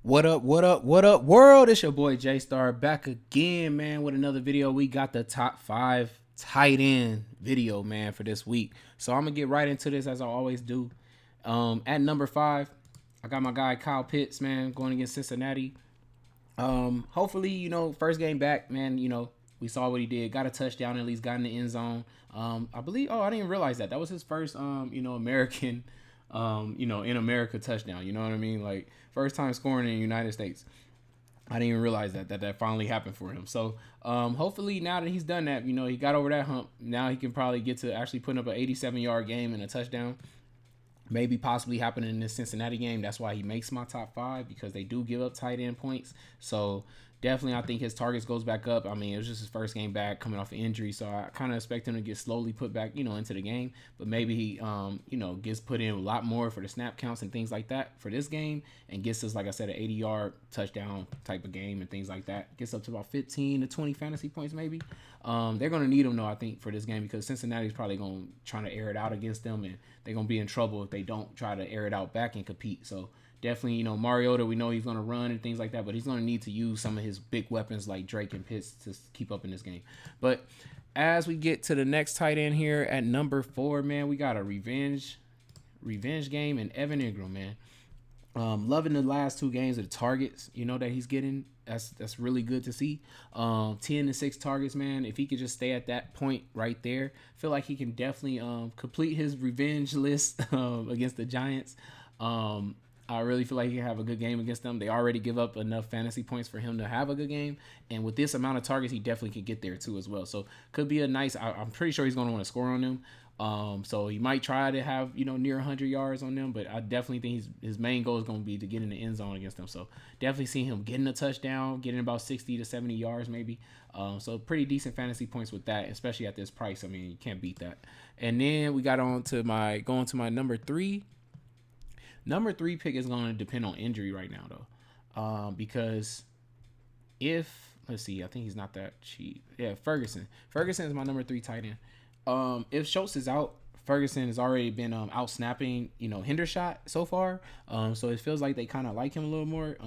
What up, what up, what up, world? It's your boy Jaystar back again, man, with another video. We got the top 5 tight end video, man, for this week. So I'm going to get right into this as I always do. At number 5, I got my guy Kyle Pitts, man, going against Cincinnati. Hopefully, first game back, man, we saw what he did. Got a touchdown, at least got in the end zone. I believe, I didn't even realize that. That was his first, American in America touchdown. You know what I mean? Like first time scoring in the United States. I didn't even realize that finally happened for him. So hopefully now that he's done that, he got over that hump. Now he can probably get to actually putting up an 87-yard game and a touchdown. Maybe possibly happening in this Cincinnati game. That's why he makes my top 5, because they do give up tight end points. So definitely, I think his targets goes back up. I mean, it was just his first game back coming off an injury, so I kind of expect him to get slowly put back, into the game. But maybe he, gets put in a lot more for the snap counts and things like that for this game, and gets us, like I said, an 80-yard touchdown type of game and things like that. Gets up to about 15 to 20 fantasy points maybe. They're going to need him, though, I think, for this game, because Cincinnati's probably going to try to air it out against them, and they're going to be in trouble if they don't try to air it out back and compete. So definitely, Mariota, we know he's going to run and things like that, but he's going to need to use some of his big weapons like Drake and Pitts to keep up in this game. But as we get to the next tight end here at number 4, man, we got a revenge game in Evan Ingram, man. Loving the last 2 games of the targets, that he's getting. That's really good to see. 10 to 6 targets, man. If he could just stay at that point right there, feel like he can definitely complete his revenge list against the Giants. I really feel like he can have a good game against them. They already give up enough fantasy points for him to have a good game. And with this amount of targets, he definitely could get there too as well. So could be a nice, I'm pretty sure he's going to want to score on them. So he might try to have, near 100 yards on them, but I definitely think his main goal is going to be to get in the end zone against them. So definitely see him getting a touchdown, getting about 60 to 70 yards maybe. So pretty decent fantasy points with that, especially at this price. I mean, you can't beat that. And then we got going to my number 3. Number 3 pick is going to depend on injury right now, though, because let's see, I think he's not that cheap. Yeah, Ferguson is my number 3 tight end. If Schultz is out, Ferguson has already been out snapping, Hendershot so far. So it feels like they kind of like him a little more.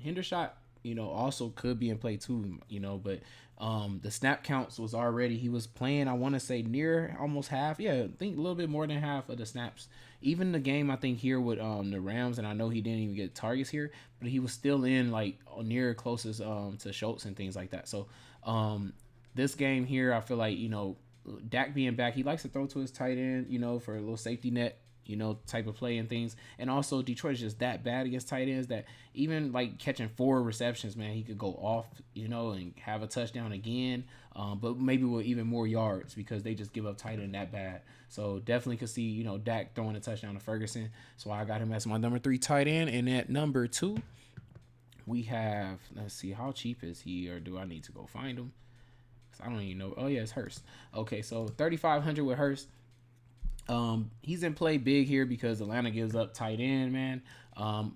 Hendershot, also could be in play too, but the snap counts was already, he was playing, I want to say near almost half. Yeah, I think a little bit more than half of the snaps. Even the game, I think, here with the Rams, and I know he didn't even get targets here, but he was still in like near closest to Schultz and things like that. So this game here, I feel like, Dak being back, he likes to throw to his tight end, for a little safety net, type of play and things. And also Detroit is just that bad against tight ends that even like catching 4 receptions, man, he could go off, and have a touchdown again. But maybe with even more yards, because they just give up tight end that bad. So definitely could see, Dak throwing a touchdown to Ferguson. So I got him as my number 3 tight end. And at number 2, we have, let's see, how cheap is he, or do I need to go find him? I don't even know. Oh yeah, it's Hurst. Okay, so 3,500 with Hurst. He's in play big here because Atlanta gives up tight end, man.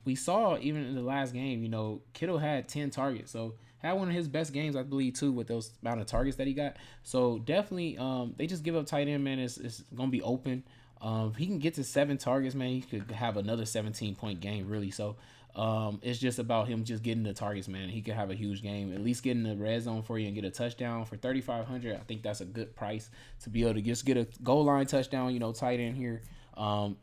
We saw even in the last game, Kittle had 10 targets, so had one of his best games, I believe, too, with those amount of targets that he got. So definitely, they just give up tight end, man. It's gonna be open. If he can get to 7 targets, man, he could have another 17-point game, really. So it's just about him just getting the targets, man. He could have a huge game, at least getting the red zone for you and get a touchdown for 3,500. I think that's a good price to be able to just get a goal line touchdown, tight end here,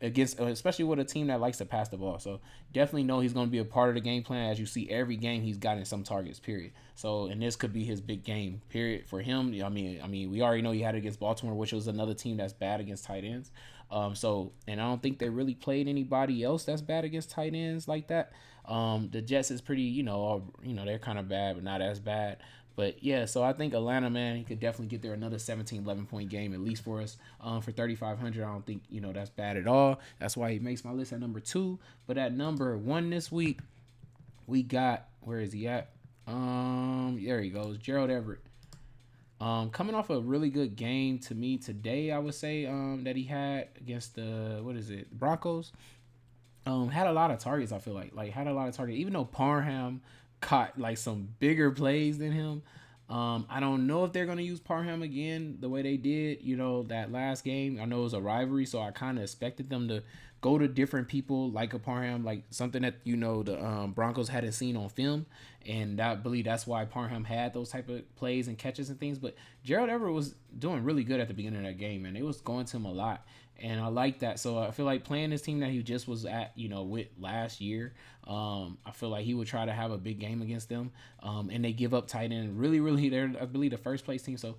against, especially with a team that likes to pass the ball. So definitely know he's going to be a part of the game plan. As you see, every game he's gotten some targets, period. So, and this could be his big game, period, for him. I mean, we already know he had it against Baltimore, which was another team that's bad against tight ends. And I don't think they really played anybody else that's bad against tight ends like that. The Jets is pretty, they're kind of bad, but not as bad. But yeah, so I think Atlanta, man, he could definitely get there another 17, 11-point game at least for us. For 3,500, I don't think, that's bad at all. That's why he makes my list at number 2. But at number 1 this week, we got, where is he at? There he goes, Gerald Everett. Coming off a really good game to me today, I would say, that he had against the Broncos. Had a lot of targets, I feel like had a lot of targets, even though Parham caught like some bigger plays than him. I don't know if they're going to use Parham again the way they did, that last game. I know it was a rivalry, so I kind of expected them to go to different people like a Parham, like something that, the Broncos hadn't seen on film. And I believe that's why Parham had those type of plays and catches and things. But Gerald Everett was doing really good at the beginning of that game, and it was going to him a lot. And I like that. So I feel like playing this team that he just was at, with last year, I feel like he would try to have a big game against them. And they give up tight end really, really. They're, I believe, the first place team. So,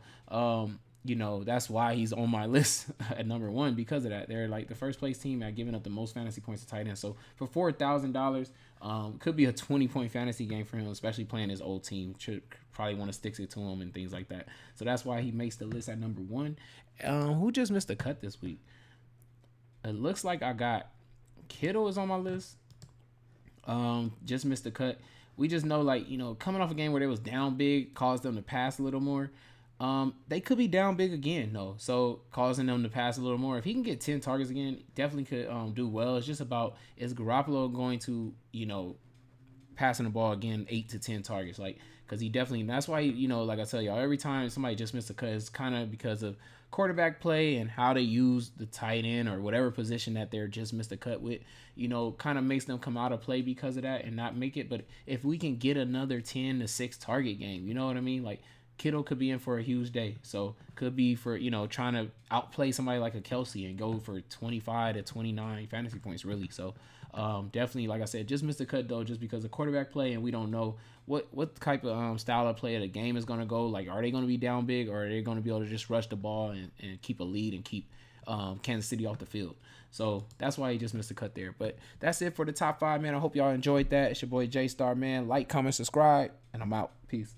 that's why he's on my list at number one because of that. They're like the first place team at giving up the most fantasy points to tight end. So for $4,000, could be a 20-point fantasy game for him, especially playing his old team. Should probably want to stick it to him and things like that. So that's why he makes the list at number one. Who just missed a cut this week? It looks like I got Kittle is on my list. Just missed the cut. We just know, like, coming off a game where they was down big caused them to pass a little more. They could be down big again, though. So causing them to pass a little more. If he can get 10 targets again, definitely could do well. It's just about, is Garoppolo going to, passing the ball again 8 to 10 targets, like, because he definitely, that's why, like I tell y'all, every time somebody just missed a cut, it's kind of because of quarterback play and how they use the tight end or whatever position that they're just missed a cut with, kind of makes them come out of play because of that and not make it. But if we can get another 10 to 6 target game, you know what I mean, like, Kittle could be in for a huge day. So could be for, trying to outplay somebody like a Kelsey and go for 25 to 29 fantasy points, really. So definitely, like I said, just missed the cut, though, just because of quarterback play, and we don't know what type of style of play the game is going to go. Like, are they going to be down big, or are they going to be able to just rush the ball and keep a lead and keep Kansas City off the field? So that's why he just missed the cut there. But that's it for the top 5, man. I hope y'all enjoyed that. It's your boy Jaystar, man. Like, comment, subscribe, and I'm out. Peace.